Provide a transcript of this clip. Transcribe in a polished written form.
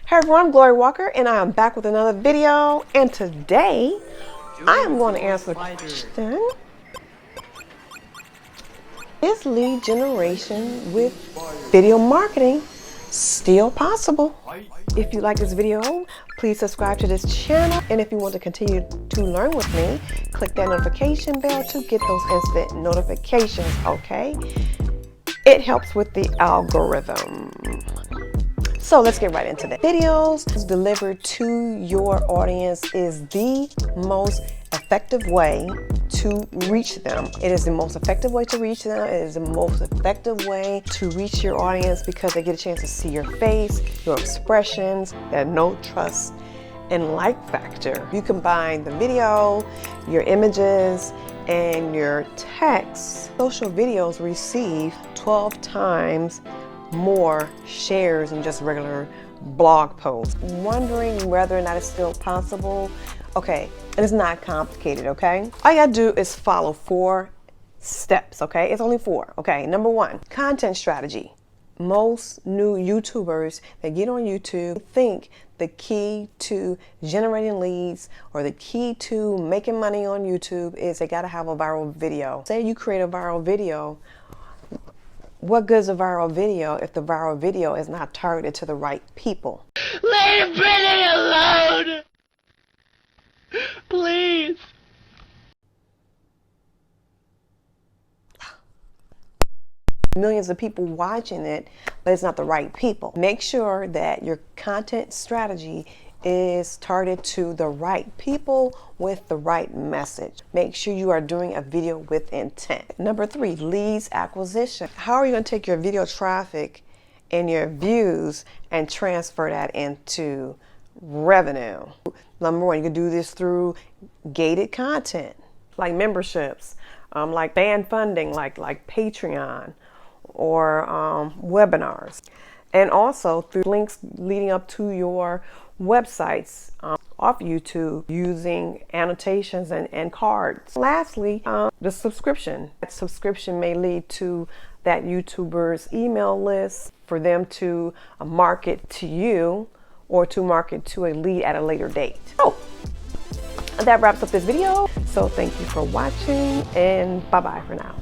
Hey everyone, Glory Walker, and I am back with another video. And today, I am going to answer the question: is lead generation with video marketing still possible? If you like this video, please subscribe to this channel. And if you want to continue to learn with me, click that notification bell to get those instant notifications, okay? It helps with the algorithm. So let's get right into the videos. Delivered to your audience is the most effective way to reach them. It is the most effective way to reach them. It is the most effective way to reach your audience because they get a chance to see your face, your expressions, that know, trust, and like factor. You combine the video, your images, and your text. Social videos receive 12 times more shares than just regular blog posts. Wondering whether or not it's still possible? Okay, and it's not complicated, okay? All you gotta do is follow 4 steps, okay? It's only 4, okay? Number 1, content strategy. Most new YouTubers that get on YouTube think the key to generating leads or the key to making money on YouTube is they gotta have a viral video. Say you create a viral video, what good is a viral video if the viral video is not targeted to the right people? Leave Brittany alone! Please! Millions of people watching it, but it's not the right people. Make sure that your content strategy is targeted to the right people with the right message. Make sure you are doing a video with intent. Number 3, leads acquisition. How are you going to take your video traffic and your views and transfer that into revenue? Number 1, you can do this through gated content, like memberships, like fan funding, like Patreon, or webinars, and also through links leading up to your websites off YouTube using annotations and cards. Lastly, the subscription. That subscription may lead to that YouTuber's email list for them to market to you or to market to a lead at a later date. So that wraps up this video. So thank you for watching, and bye-bye for now.